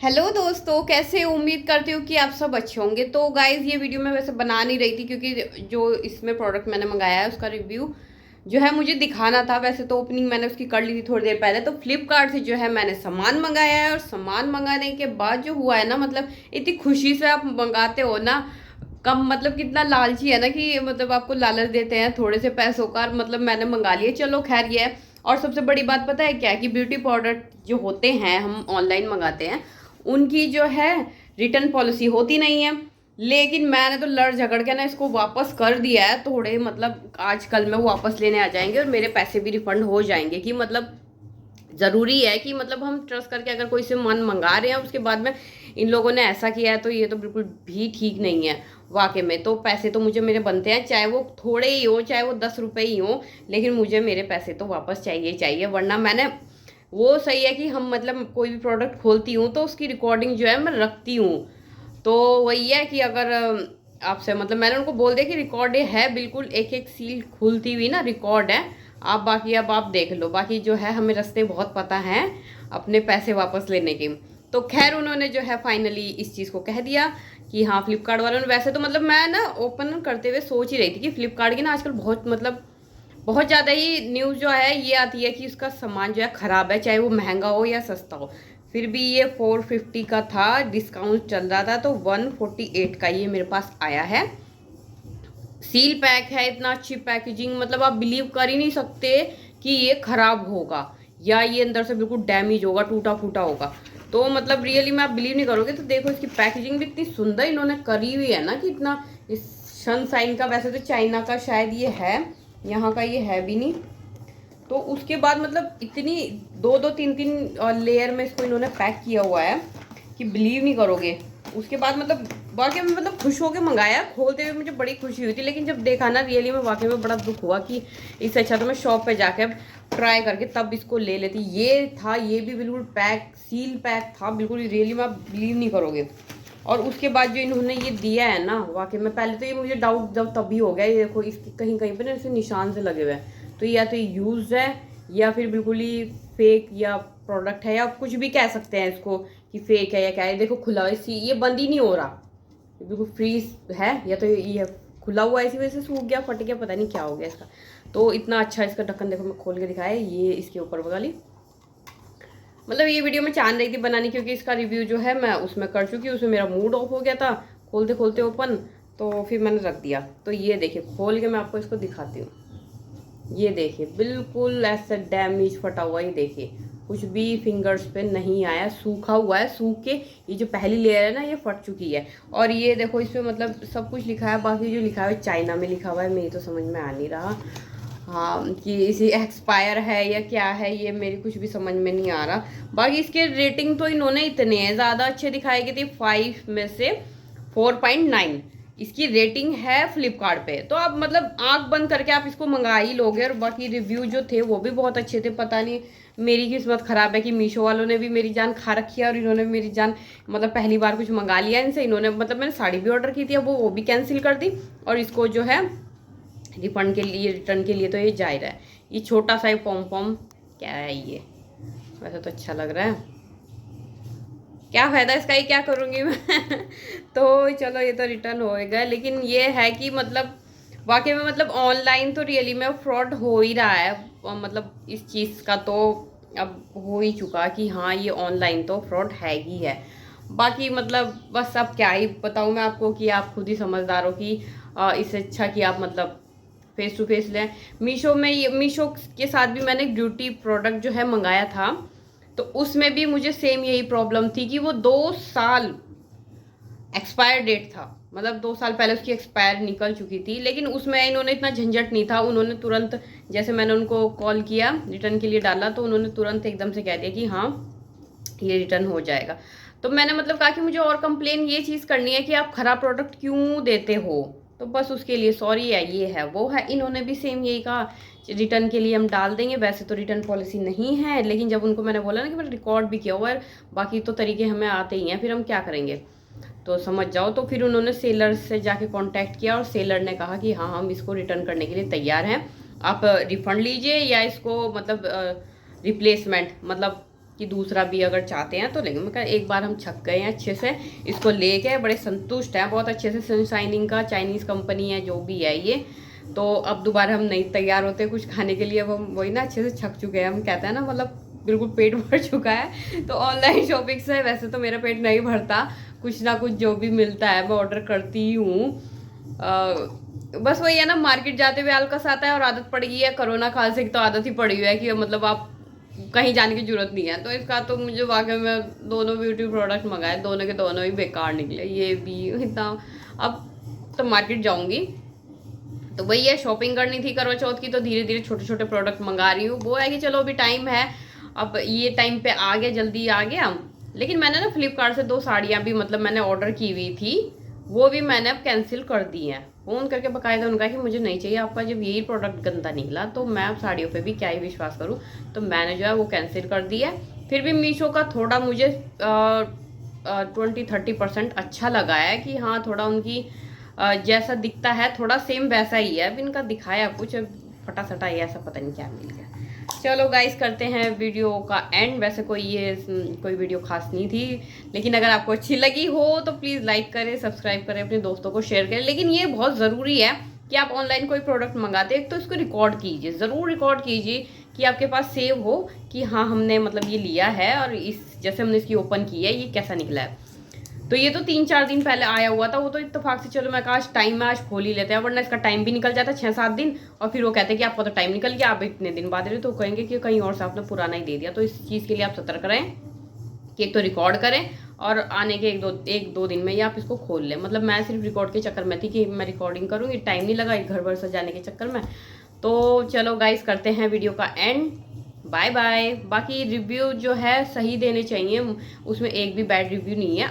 Hello दोस्तों, कैसे हो? उम्मीद करती हूँ कि आप सब अच्छे होंगे। तो गाइज ये वीडियो मैं वैसे बना नहीं रही थी क्योंकि जो इसमें प्रोडक्ट मैंने मंगाया है उसका रिव्यू जो है मुझे दिखाना था। वैसे तो ओपनिंग मैंने उसकी कर ली थी थोड़ी देर पहले। तो फ्लिपकार्ट से जो है मैंने सामान मंगाया है और सामान मंगाने के बाद जो हुआ है ना, मतलब इतनी खुशी से आप मंगाते हो ना। कम मतलब कितना लालची है ना कि मतलब आपको लालच देते हैं थोड़े से पैसों का। मतलब मैंने मंगा लिए, चलो खैर ये है। और सबसे बड़ी बात पता है क्या है कि ब्यूटी प्रोडक्ट जो होते हैं हम ऑनलाइन मंगाते हैं उनकी जो है रिटर्न पॉलिसी होती नहीं है। लेकिन मैंने तो लड़ झगड़ के ना इसको वापस कर दिया है। थोड़े मतलब आज कल में वो वापस लेने आ जाएंगे और मेरे पैसे भी रिफंड हो जाएंगे। कि मतलब ज़रूरी है कि मतलब हम ट्रस्ट करके अगर कोई से मन मंगा रहे हैं उसके बाद में इन लोगों ने ऐसा किया है तो ये तो बिल्कुल भी ठीक नहीं है। वाकई में तो पैसे तो मुझे मेरे बनते हैं, चाहे वो थोड़े ही हो चाहे वो 10 रुपये ही हो, लेकिन मुझे मेरे पैसे तो वापस चाहिए चाहिए। वरना मैंने वो सही है कि हम मतलब कोई भी प्रोडक्ट खोलती हूँ तो उसकी रिकॉर्डिंग जो है मैं रखती हूँ। तो वही है कि अगर आपसे मतलब मैंने उनको बोल दिया कि रिकॉर्ड है, बिल्कुल एक एक सील खुलती हुई ना रिकॉर्ड है। आप बाकी अब आप देख लो, बाकी जो है हमें रास्ते बहुत पता हैं अपने पैसे वापस लेने के। तो खैर उन्होंने जो है फाइनली इस चीज़ को कह दिया कि हाँ फ्लिपकार्ट वालों ने। वैसे तो मतलब मैं ना ओपन करते हुए सोच ही रही थी कि फ्लिपकार्ट की ना आजकल बहुत मतलब बहुत ज़्यादा ही न्यूज़ जो है ये आती है कि उसका सामान जो है ख़राब है, चाहे वो महंगा हो या सस्ता हो। फिर भी ये 450 का था, डिस्काउंट चल रहा था तो 148 का ये मेरे पास आया है। सील पैक है, इतना अच्छी पैकेजिंग, मतलब आप बिलीव कर ही नहीं सकते कि ये ख़राब होगा या ये अंदर से बिल्कुल डैमेज होगा, टूटा फूटा होगा। तो मतलब रियली में आप बिलीव नहीं करोगे। तो देखो इसकी पैकेजिंग भी इतनी सुंदर इन्होंने करी हुई है ना कि इतना इस सनसाइन का, वैसे तो चाइना का शायद ये है, यहाँ का ये है भी नहीं। तो उसके बाद मतलब इतनी दो दो तीन तीन लेयर में इसको इन्होंने पैक किया हुआ है कि बिलीव नहीं करोगे। उसके बाद मतलब वाकई में मतलब खुश होकर मंगाया, खोलते हुए मुझे बड़ी खुशी हुई थी। लेकिन जब देखा ना रियली में वाकई में बड़ा दुख हुआ कि इससे अच्छा तो मैं शॉप पे जाकर ट्राई करके तब इसको ले लेती। ये था, ये भी बिल्कुल पैक सील पैक था बिल्कुल, रियली में आप बिलीव नहीं करोगे। और उसके बाद जो इन्होंने ये दिया है ना, वाकई में पहले तो ये मुझे डाउट जब तभी हो गया। ये देखो इसके कहीं कहीं पे ना ऐसे निशान से लगे हुए हैं, तो या तो ये यूज है या फिर बिल्कुल ही फेक या प्रोडक्ट है, या कुछ भी कह सकते हैं इसको कि फेक है या क्या है। देखो खुला हुआ, इसी ये बंद ही नहीं हो रहा, ये बिल्कुल फ्रीज है। या तो ये खुला हुआ इसी वजह से सूख गया, फट गया, पता नहीं क्या हो गया इसका। तो इतना अच्छा इसका ढक्कन देखो, मैं खोल के दिखाया, ये इसके ऊपर वाली मतलब ये वीडियो मैं चाह रही थी बनानी क्योंकि इसका रिव्यू जो है मैं उसमें कर चुकी हूँ। उसमें मेरा मूड ऑफ हो गया था खोलते खोलते ओपन, तो फिर मैंने रख दिया। तो ये देखिए खोल के मैं आपको इसको दिखाती हूँ। ये देखिए बिल्कुल ऐसा डैमेज फटा हुआ, ये देखिए कुछ भी फिंगर्स पे नहीं आया, सूखा हुआ है। सूख के ये जो पहली लेयर है ना ये फट चुकी है। और ये देखो इसमें मतलब सब कुछ लिखा है, बाकी जो लिखा है चाइना में लिखा हुआ है, मेरी तो समझ में आ नहीं रहा। हाँ कि इसी एक्सपायर है या क्या है, ये मेरी कुछ भी समझ में नहीं आ रहा। बाकी इसके रेटिंग तो इन्होंने इतने हैं ज़्यादा अच्छे दिखाई गई थी, 5 में से 4.9 इसकी रेटिंग है फ्लिपकार्ट पे। तो आप मतलब आंख बंद करके आप इसको मंगा ही लोगे। और बाकी रिव्यू जो थे वो भी बहुत अच्छे थे। पता नहीं मेरी किस्मत ख़राब है कि मीशो वालों ने भी मेरी जान खा रखी है और इन्होंने भी मेरी जान मतलब पहली बार कुछ मंगा लिया इनसे। इन्होंने मतलब मैंने साड़ी भी ऑर्डर की थी, अब वो भी कैंसिल कर दी और इसको जो है रिफंड के लिए, रिटर्न के लिए तो ये जाहिर है। ये छोटा सा पॉम पॉम क्या है ये, वैसे तो अच्छा लग रहा है, क्या फ़ायदा इसका, ही क्या करूँगी मैं तो चलो ये तो रिटर्न होएगा। लेकिन ये है कि मतलब वाकई में मतलब ऑनलाइन तो रियली में फ्रॉड हो ही रहा है। मतलब इस चीज़ का तो अब हो ही चुका कि हाँ ये ऑनलाइन तो फ्रॉड है ही है। बाकी मतलब बस अब क्या ही बताऊँ मैं आपको कि आप खुद ही समझदार हो कि इससे अच्छा कि आप मतलब फेस टू फेस लें। मीशो में ये मीशो के साथ भी मैंने एक ब्यूटी प्रोडक्ट जो है मंगाया था, तो उसमें भी मुझे सेम यही प्रॉब्लम थी कि वो 2 साल एक्सपायर डेट था। मतलब 2 साल पहले उसकी एक्सपायर निकल चुकी थी। लेकिन उसमें इन्होंने इतना झंझट नहीं था, उन्होंने तुरंत जैसे मैंने उनको कॉल किया रिटर्न के लिए डाला तो उन्होंने तुरंत एकदम से कह दिया कि हाँ ये रिटर्न हो जाएगा। तो मैंने मतलब कहा कि मुझे और कंप्लेन ये चीज़ करनी है कि आप ख़राब प्रोडक्ट क्यों देते हो। तो बस उसके लिए सॉरी है, ये है वो है। इन्होंने भी सेम यही कहा रिटर्न के लिए हम डाल देंगे। वैसे तो रिटर्न पॉलिसी नहीं है, लेकिन जब उनको मैंने बोला ना कि मैंने रिकॉर्ड भी किया हुआ है, बाकी तो तरीके हमें आते ही हैं, फिर हम क्या करेंगे, तो समझ जाओ। तो फिर उन्होंने सेलर से जाके कांटेक्ट किया और सेलर ने कहा कि हाँ हम इसको रिटर्न करने के लिए तैयार हैं, आप रिफ़ंड लीजिए या इसको मतलब रिप्लेसमेंट मतलब कि दूसरा भी अगर चाहते हैं तो लेंगे। मैं कहा एक बार हम छक गए हैं अच्छे से, इसको लेके बड़े संतुष्ट हैं बहुत अच्छे से। सनशाइनिंग का चाइनीज़ कंपनी है जो भी है ये, तो अब दोबारा हम नहीं तैयार होते कुछ खाने के लिए। अब हम वही ना अच्छे से छक चुके हैं, हम कहते हैं ना, मतलब बिल्कुल पेट भर चुका है। तो ऑनलाइन शॉपिंग से वैसे तो मेरा पेट नहीं भरता, कुछ ना कुछ जो भी मिलता है मैं ऑर्डर करती हूँ। बस वही है ना, मार्केट जाते हुए आलस आता है और आदत पड़ गई है कोरोना काल से, तो आदत ही पड़ी हुई है कि मतलब आप कहीं जाने की जरूरत नहीं है। तो इसका तो मुझे वाकई में दोनों ब्यूटी प्रोडक्ट मंगाए, दोनों के दोनों ही बेकार निकले। ये भी इतना, अब तो मार्केट जाऊंगी तो वही है, शॉपिंग करनी थी करवा चौथ की, तो धीरे धीरे छोटे छोटे प्रोडक्ट मंगा रही हूँ। वो है कि चलो अभी टाइम है, अब ये टाइम पे आ गया, जल्दी आ गया। लेकिन मैंने ना फ्लिपकार्ट से 2 साड़ियाँ भी मतलब मैंने ऑर्डर की हुई थी, वो भी मैंने अब कैंसिल कर दी हैं। फ़ोन करके बकायदा उनका कि मुझे नहीं चाहिए आपका, जब यही प्रोडक्ट गंदा निकला तो मैं अब साड़ियों पे भी क्या ही विश्वास करूँ। तो मैंने जो है वो कैंसिल कर दिया है। फिर भी मीशो का थोड़ा मुझे 20-30% अच्छा लगा है कि हाँ थोड़ा उनकी जैसा दिखता है थोड़ा सेम वैसा ही है। अब इनका दिखाया कुछ फटा सटा ही ऐसा, पता नहीं क्या मिल गया। चलो गाइस करते हैं वीडियो का एंड। वैसे कोई वीडियो खास नहीं थी, लेकिन अगर आपको अच्छी लगी हो तो प्लीज़ लाइक करें, सब्सक्राइब करें, अपने दोस्तों को शेयर करें। लेकिन ये बहुत ज़रूरी है कि आप ऑनलाइन कोई प्रोडक्ट मंगाते हैं तो इसको रिकॉर्ड कीजिए, ज़रूर रिकॉर्ड कीजिए कि आपके पास सेव हो कि हाँ हमने मतलब ये लिया है और इस जैसे हमने इसकी ओपन की है ये कैसा निकला है। तो ये तो 3-4 दिन पहले आया हुआ था, वो तो इत्तेफाक से चलो मैं कहा आज टाइम में आज खोल ही लेते हैं, वरना इसका टाइम भी निकल जाता है 6-7 दिन। और फिर वो कहते हैं कि आपका तो टाइम निकल गया, आप इतने दिन बाद रहे, तो कहेंगे कि कहीं और से आपने पुराना ही दे दिया। तो इस चीज़ के लिए आप सतर्क रहें कि एक तो रिकॉर्ड करें और आने के 1-2 दिन में ही आप इसको खोल लें। मतलब मैं सिर्फ रिकॉर्ड के चक्कर में थी कि मैं रिकॉर्डिंग करूँगी, टाइम नहीं लगा घर भर सजाने के चक्कर में। तो चलो गाइस करते हैं वीडियो का एंड, बाय बाय। बाकी रिव्यू जो है सही देने चाहिए, उसमें एक भी बैड रिव्यू नहीं है।